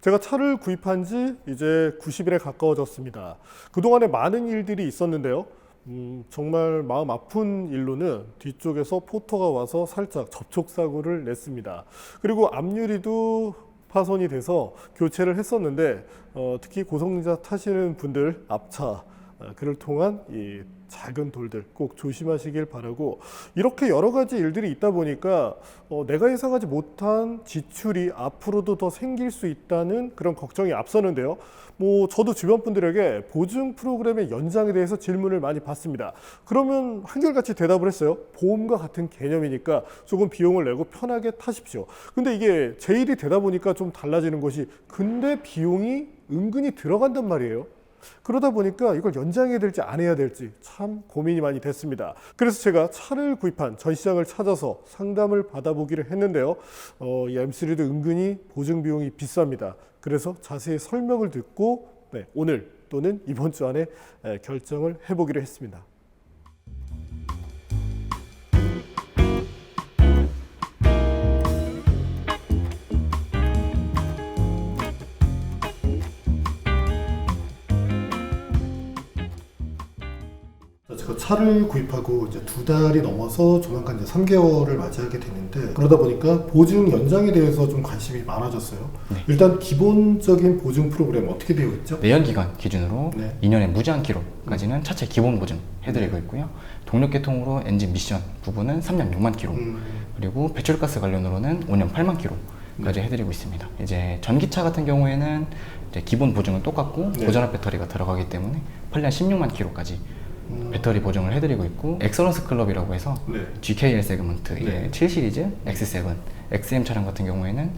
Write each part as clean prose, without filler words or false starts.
제가 차를 구입한 지 이제 90일에 가까워졌습니다. 그동안에 많은 일들이 있었는데요. 정말 마음 아픈 일로는 뒤쪽에서 포터가 와서 살짝 접촉사고를 냈습니다. 그리고 앞유리도 파손이 돼서 교체를 했었는데 특히 고성능자 타시는 분들 앞차 그를 통한 이 작은 돌들 꼭 조심하시길 바라고, 이렇게 여러 가지 일들이 있다 보니까 내가 예상하지 못한 지출이 앞으로도 더 생길 수 있다는 그런 걱정이 앞서는데요. 저도 주변 분들에게 보증 프로그램의 연장에 대해서 질문을 많이 받습니다. 그러면 한결같이 대답을 했어요. 보험과 같은 개념이니까 조금 비용을 내고 편하게 타십시오. 근데 이게 제 일이 되다 보니까 좀 달라지는 것이, 근데 비용이 은근히 들어간단 말이에요. 그러다 보니까 이걸 연장해야 될지 안 해야 될지 참 고민이 많이 됐습니다. 그래서 제가 차를 구입한 전시장을 찾아서 상담을 받아보기를 했는데요. 이 M3도 은근히 보증 비용이 비쌉니다. 그래서 자세히 설명을 듣고 오늘 또는 이번 주 안에 결정을 해보기로 했습니다. 제가 차를 구입하고 이제 2달이 넘어서 조만간 이제 3개월을 맞이하게 되는데, 그러다 보니까 보증 연장에 대해서 좀 관심이 많아졌어요. 네. 일단 기본적인 보증 프로그램 어떻게 되어 있죠? 내연 기간 기준으로 네. 2년에 무제한 키로까지는 차체 기본 보증 해드리고 있고요. 동력계통으로 엔진 미션 부분은 3년 6만 키로, 그리고 배출가스 관련으로는 5년 8만 키로까지 해드리고 있습니다. 이제 전기차 같은 경우에는 이제 기본 보증은 똑같고 고전압 배터리가 들어가기 때문에 8년 16만 키로까지 배터리 보증을 해드리고 있고, 엑설런스 클럽이라고 해서 GKL 세그먼트, 이제 7 시리즈, X7, XM 차량 같은 경우에는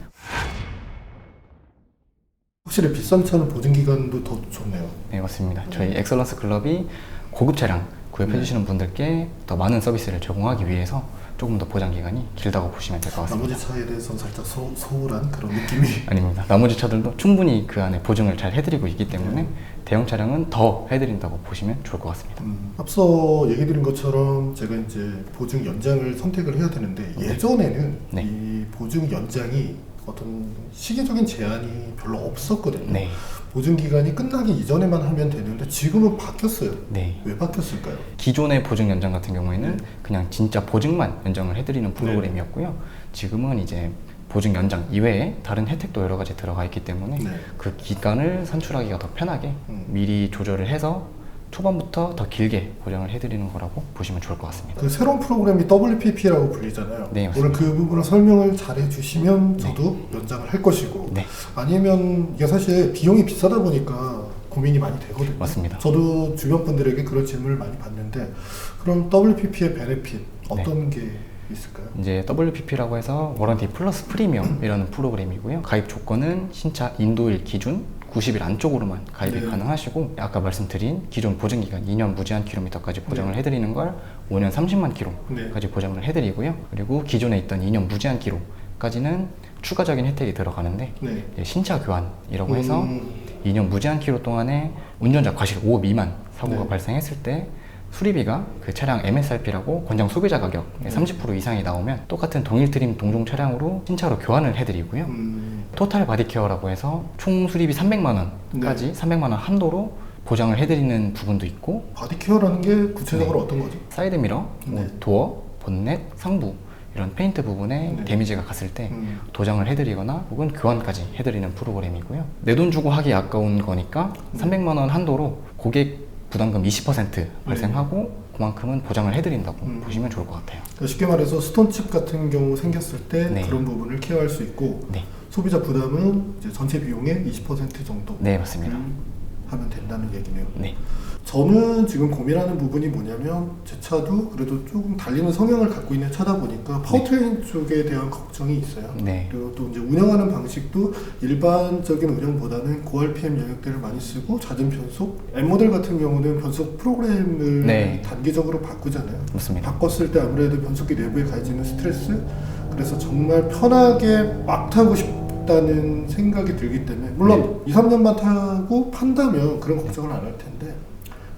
확실히 비싼 차는 보증 기간도 더 좋네요. 네, 맞습니다. 저희 엑설런스 클럽이 고급 차량 구입해주시는 분들께 더 많은 서비스를 제공하기 위해서 조금 더 보장 기간이 길다고 보시면 될 것 같습니다. 나머지 차에 대해서는 살짝 소홀한 그런 느낌이 아닙니다. 나머지 차들도 충분히 그 안에 보증을 잘 해드리고 있기 때문에 대형 차량은 더 해드린다고 보시면 좋을 것 같습니다. 앞서 얘기 드린 것처럼 제가 이제 보증 연장을 선택을 해야 되는데, 예전에는 이 보증 연장이 어떤 시기적인 제한이 별로 없었거든요. 네. 보증 기간이 끝나기 이전에만 하면 되는데 지금은 바뀌었어요. 네. 왜 바뀌었을까요? 기존의 보증 연장 같은 경우에는 그냥 진짜 보증만 연장을 해드리는 프로그램이었고요. 지금은 이제 보증 연장 이외에 다른 혜택도 여러 가지 들어가 있기 때문에 그 기간을 산출하기가 더 편하게 미리 조절을 해서 초반부터 더 길게 보장을 해드리는 거라고 보시면 좋을 것 같습니다. 그 새로운 프로그램이 WPP라고 불리잖아요. 네, 오늘 그 부분을 설명을 잘 해주시면 저도 연장을 할 것이고, 아니면 이게 사실 비용이 비싸다 보니까 고민이 많이 되거든요. 맞습니다. 저도 주변 분들에게 그런 질문을 많이 받는데, 그럼 WPP의 베네핏 어떤 게 있을까요? 이제 WPP라고 해서 워런티 플러스 프리미엄이라는 프로그램이고요. 가입 조건은 신차 인도일 기준 90일 안쪽으로만 가입이 가능하시고, 아까 말씀드린 기존 보증기간 2년 무제한 킬로미터까지 보장을 해드리는 걸 5년 30만 킬로까지 보장을 해드리고요. 그리고 기존에 있던 2년 무제한 킬로까지는 추가적인 혜택이 들어가는데, 신차 교환이라고 해서 2년 무제한 킬로 동안에 운전자 과실 5 미만 사고가 발생했을 때 수리비가 그 차량 MSRP라고 권장 소비자 가격의 30% 이상이 나오면 똑같은 동일 트림 동종 차량으로 신차로 교환을 해드리고요. 토탈 바디케어라고 해서 총 수리비 300만 원까지 300만 원 한도로 보장을 해드리는 부분도 있고. 바디케어라는 게 구체적으로 어떤 거죠? 사이드미러, 도어, 본넷, 상부 이런 페인트 부분에 데미지가 갔을 때 도장을 해드리거나 혹은 교환까지 해드리는 프로그램이고요. 내 돈 주고 하기 아까운 거니까 300만 원 한도로 고객 부담금 20% 발생하고 그만큼은 보장을 해드린다고 보시면 좋을 것 같아요. 그러니까 쉽게 말해서 스톤칩 같은 경우 생겼을 때 그런 부분을 케어할 수 있고, 소비자 부담은 이제 전체 비용의 20% 정도 맞습니다. 하면 된다는 얘기네요. 네. 저는 지금 고민하는 부분이 뭐냐면, 제 차도 그래도 조금 달리는 성향을 갖고 있는 차다 보니까 파워트레인 쪽에 대한 걱정이 있어요. 그리고 또 이제 운영하는 방식도 일반적인 운영보다는 고RPM 영역대를 많이 쓰고 잦은 변속, M모델 같은 경우는 변속 프로그램을 단기적으로 바꾸잖아요. 맞습니다. 바꿨을 때 아무래도 변속기 내부에 가해지는 스트레스, 그래서 정말 편하게 막 타고 싶다는 생각이 들기 때문에, 물론 2, 3년만 타고 판다면 그런 걱정을 안 할 텐데,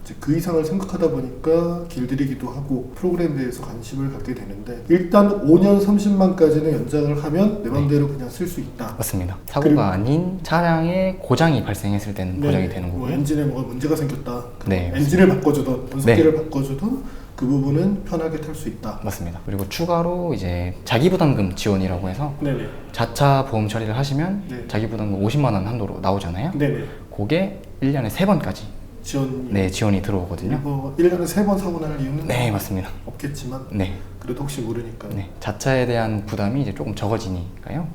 이제 그 이상을 생각하다 보니까 길들이기도 하고 프로그램에 대해서 관심을 갖게 되는데 일단 5년 30만까지는 연장을 하면 내 맘대로 그냥 쓸 수 있다. 맞습니다. 사고가 아닌 차량에 고장이 발생했을 때는 보장이 되는 뭐 거고요. 엔진에 뭐가 문제가 생겼다. 네, 엔진을 바꿔주던 변속기를 바꿔주던 그 부분은 편하게 탈 수 있다. 맞습니다. 그리고 추가로 이제 자기부담금 지원이라고 해서 네네. 자차 보험 처리를 하시면 네. 자기부담금 50만 원 한도로 나오잖아요. 네네. 그게 1년에 3번까지 지원이 들어오거든요. 뭐 1년에 3번 사고 날 이유는 네, 맞습니다. 없겠지만 네. 그래도 혹시 모르니까. 네. 자차에 대한 부담이 이제 조금 적어지니까요.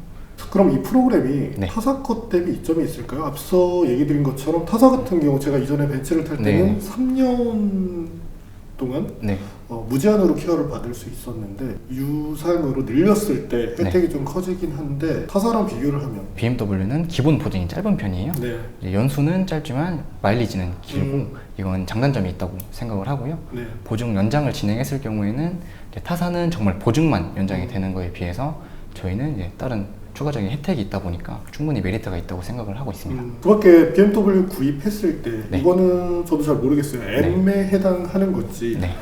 그럼 이 프로그램이 네. 타사 것 대비 이점이 있을까요? 앞서 얘기 드린 것처럼 타사 같은 경우 제가 이전에 벤츠를 탈 때는 네. 3년 동안 네. 무제한으로 케어를 받을 수 있었는데 유상으로 늘렸을 때 혜택이 좀 커지긴 한데 타사랑 비교를 하면 BMW는 기본 보증이 짧은 편이에요. 네. 이제 연수는 짧지만 마일리지는 길고 이건 장단점이 있다고 생각을 하고요. 네. 보증 연장을 진행했을 경우에는 이제 타사는 정말 보증만 연장이 되는 거에 비해서 저희는 이제 다른 추가적인 혜택이 있다 보니까 충분히 메리트가 있다고 생각을 하고 있습니다. 그 밖에 BMW 구입했을 때 네. 이거는 저도 잘 모르겠어요. M에 해당하는 건지 네.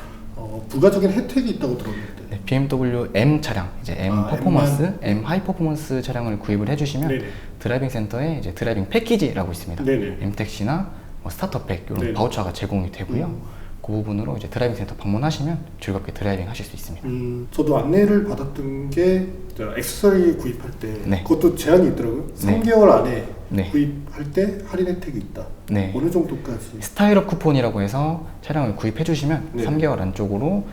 부가적인 혜택이 있다고 들었는데 네, BMW M 차량, 이제 M 퍼포먼스, M 하이 퍼포먼스 차량을 구입을 해주시면 네네. 드라이빙 센터에 이제 드라이빙 패키지라고 있습니다. 네네. M 택시나 뭐 스타터팩 이런 네네. 바우처가 제공이 되고요. 그 부분으로 이제 드라이빙 센터 방문하시면 즐겁게 드라이빙 하실 수 있습니다. 저도 안내를 받았던 게 액세서리 구입할 때 네. 그것도 제한이 있더라고요. 네. 3개월 안에 네. 구입할 때 할인 혜택이 있다. 네. 어느 정도까지? 스타일업 쿠폰이라고 해서 차량을 구입해 주시면 네. 3개월 안쪽으로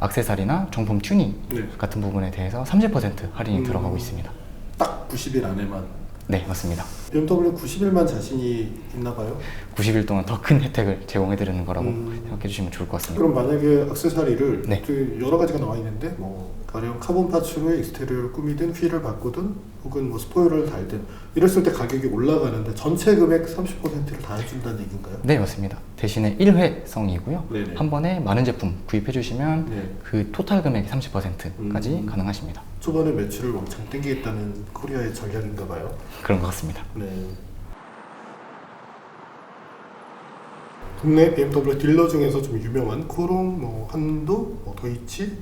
액세서리나 정품 튜닝 네. 같은 부분에 대해서 30% 할인이 들어가고 있습니다. 딱 90일 안에만. 네, 맞습니다. BMW 90일만 자신이 있나 봐요. 90일 동안 더 큰 혜택을 제공해 드리는 거라고 생각해 주시면 좋을 것 같습니다. 그럼 만약에 액세서리를 네. 여러 가지가 나와 있는데 뭐 가령 카본 파츠로 익스테리어를 꾸미든 휠을 바꾸든 혹은 뭐 스포일러를 달든 이랬을 때 가격이 올라가는데 전체 금액 30%를 다 해준다는 얘기인가요? 네, 맞습니다. 대신에 1회성이고요. 네네. 한 번에 많은 제품 구입해 주시면 네. 그 토탈 금액의 30%까지 가능하십니다. 초반에 매출을 왕창 땡기겠다는 코리아의 전략인가 봐요. 그런 것 같습니다. 네. 국내 BMW 딜러 중에서 좀 유명한 코롱, 뭐 한도, 뭐 도이치,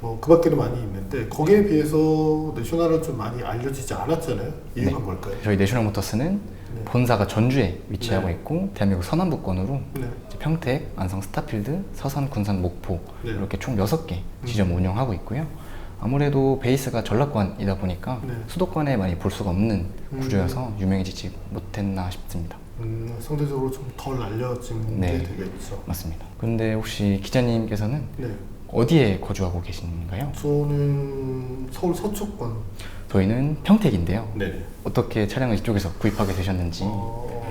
뭐 그밖에도 많이 있는데 거기에 비해서 내셔널은 좀 많이 알려지지 않았잖아요. 이유가 네. 뭘까요? 저희 내셔널 모터스는 본사가 전주에 위치하고 네. 있고 대한민국 서남부권으로 네. 이제 평택, 안성, 스타필드, 서산, 군산, 목포 네. 이렇게 총 6개 지점을 운영하고 있고요. 아무래도 베이스가 전라권이다 보니까 네. 수도권에 많이 볼 수가 없는 구조여서 유명해지지 못했나 싶습니다. 상대적으로 좀 덜 알려진 네. 게 되겠죠. 맞습니다. 그런데 혹시 기자님께서는 네. 어디에 거주하고 계신가요? 저는 서울 서초권. 저희는 평택인데요. 네. 어떻게 차량을 이쪽에서 구입하게 되셨는지.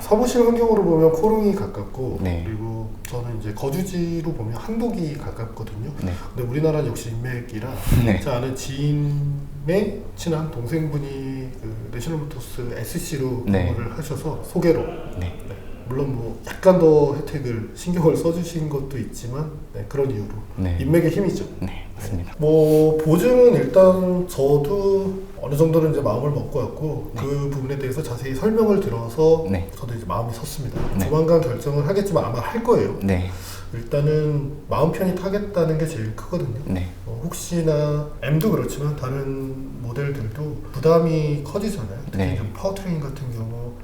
사무실 환경으로 보면 코롱이 가깝고 네. 그리고 저는 이제 거주지로 보면 한독이 가깝거든요. 네. 근데 우리나라는 역시 인맥이라 네. 제 아는 지인의 친한 동생분이 그 내셔널모터스 SC로 네. 근무를 하셔서 소개로 네. 네. 물론 뭐 약간 더 혜택을 신경을 써주신 것도 있지만 네, 그런 이유로 네. 인맥의 힘이죠. 네, 맞습니다. 뭐 보증은 일단 저도 어느 정도는 이제 마음을 먹고 왔고 그 부분에 대해서 자세히 설명을 들어서 네. 저도 이제 마음이 섰습니다. 네. 조만간 결정을 하겠지만 아마 할 거예요. 네. 일단은 마음 편히 타겠다는 게 제일 크거든요. 네. 혹시나 M도 그렇지만 다른 모델들도 부담이 커지잖아요. 특히 네. 좀 파워트레인 같은 경우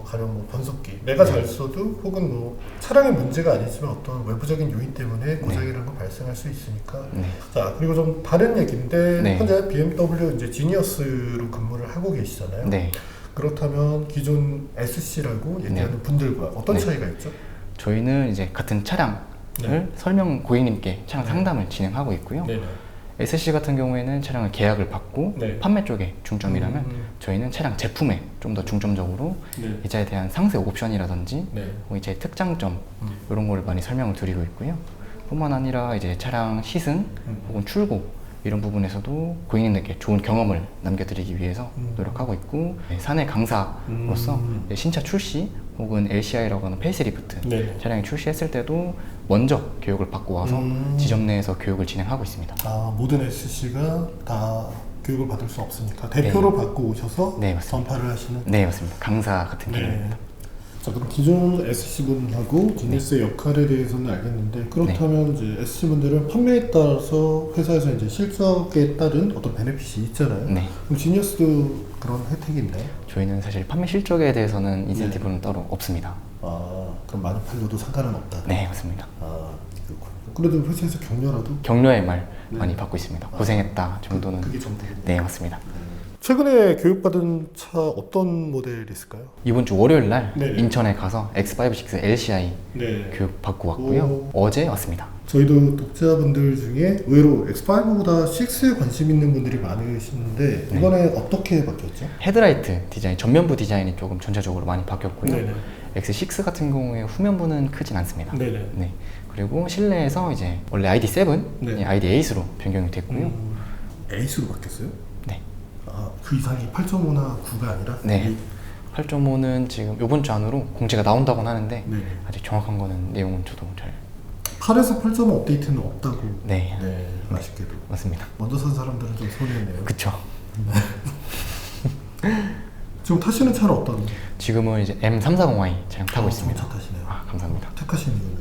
가령 뭐 변속기 내가 네. 잘 써도 혹은 뭐 차량의 문제가 아니지만 어떤 외부적인 요인 때문에 고장이라는 건 발생할 수 있으니까 네. 자 그리고 좀 다른 얘기인데 네. 현재 BMW 이제 지니어스로 근무를 하고 계시잖아요. 네. 그렇다면 기존 SC라고 얘기하는 네. 분들과 어떤 네. 차이가 있죠? 저희는 이제 같은 차량을 네. 설명 고객님께 차량 상담을 진행하고 있고요. 네네. SC 같은 경우에는 차량을 계약을 받고 네. 판매 쪽에 중점이라면 저희는 차량 제품에 좀 더 중점적으로 네. 이 차에 대한 상세 옵션이라든지 네. 이 차의 특장점 이런 거를 많이 설명을 드리고 있고요. 뿐만 아니라 이제 차량 시승 혹은 출고 이런 부분에서도 고객님들께 좋은 경험을 남겨드리기 위해서 노력하고 있고 사내 강사로서 이제 신차 출시 혹은 LCI라고 하는 페이스리프트 네. 차량이 출시했을 때도 먼저 교육을 받고 와서 지점 내에서 교육을 진행하고 있습니다. 아, 모든 SC가 다 교육을 받을 수 없으니까 대표로 받고 오셔서 네, 맞습니다. 전파를 하시는. 네, 맞습니다. 강사 같은 개념입니다. 자, 그럼 기존 SC분하고 GNS의 역할에 대해서는 알겠는데 그렇다면 이제 SC분들은 판매에 따라서 회사에서 이제 실적에 따른 어떤 베네핏이 있잖아요. 네. 그럼 지니어스도 그런 혜택이 있나요? 저희는 사실 판매 실적에 대해서는 인센티브는 따로 없습니다. 아, 그럼 많이 팔려도 상관은 없다. 네, 맞습니다. 아, 그렇군요. 그래도 회사에서 격려라도? 격려의 말 많이 받고 있습니다. 고생했다 정도는. 그게 전부군요. 네, 맞습니다. 최근에 교육받은 차 어떤 모델이 있을까요? 이번 주 월요일 날 네네. 인천에 가서 X56 LCI 네. 교육 받고 왔고요. 오. 어제 왔습니다. 저희도 독자분들 중에 의외로 X5보다 6에 관심 있는 분들이 많으시는데 네. 이번에 어떻게 바뀌었죠? 헤드라이트 디자인, 전면부 디자인이 조금 전체적으로 많이 바뀌었고요. 네네. X6 같은 경우에 후면부는 크진 않습니다. 네네. 네. 그리고 실내에서 이제 원래 ID7, 네. ID8으로 변경이 됐고요. 에이스로 바뀌었어요? 네. 아, 그 이상이 8.5나 9가 아니라? 네. 8.5는 지금 이번 주 안으로 공지가 나온다고는 하는데 네. 아직 정확한 거는 내용은 저도 잘 8에서 8.5 업데이트는 없다고. 네. 네, 아쉽게도. 맞습니다. 먼저 산 사람들은 좀 손해네요. 그쵸. 지금 타시는 차는 어떤? 지금은 이제 M340i 차량 타고 있습니다. 차 타시네요. 아, 감사합니다. 택하시는 이유는?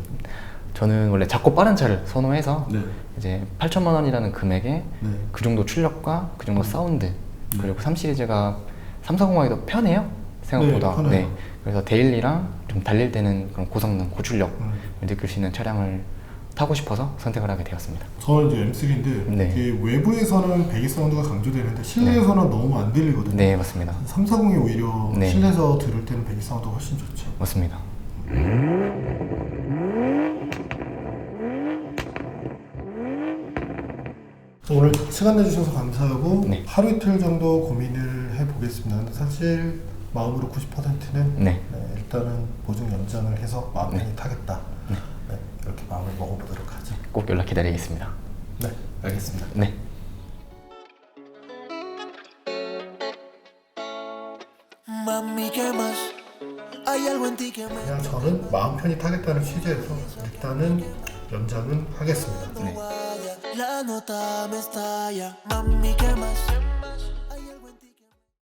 저는 원래 작고 빠른 차를 선호해서 네. 이제 8천만 원이라는 금액에 네. 그 정도 출력과 그 정도 사운드 그리고 3 시리즈가 340i도 편해요 생각보다. 네, 편해요. 그래서 데일리랑 좀 달릴 때는 그런 고성능 고출력을 음. 느낄 수 있는 차량을 타고 싶어서 선택을 하게 되었습니다. 저는 이제 M3인데 네. 외부에서는 배기 사운드가 강조되는데 실내에서는 너무 안 들리거든요. 네, 맞습니다. 340이 오히려 네. 실내에서 들을 때는 배기 사운드가 훨씬 좋죠. 맞습니다. 오늘 시간 내주셔서 감사하고 네. 하루 이틀 정도 고민을 해보겠습니다. 근데 사실 마음으로 90%는 네. 일단은 보증 연장을 해서 마음 편히 네. 타겠다. 네, 이렇게 마음을 먹어보도록 하죠. 꼭 연락 기다리겠습니다. 네, 알겠습니다. 네. Mami, ¿qué más? Hay algo en ti que me 그냥 저는 마음 편히 타겠다는 취지에서 일단은 연장은 하겠습니다. 네. vaya. La nota me estalla. Mami, ¿qué más?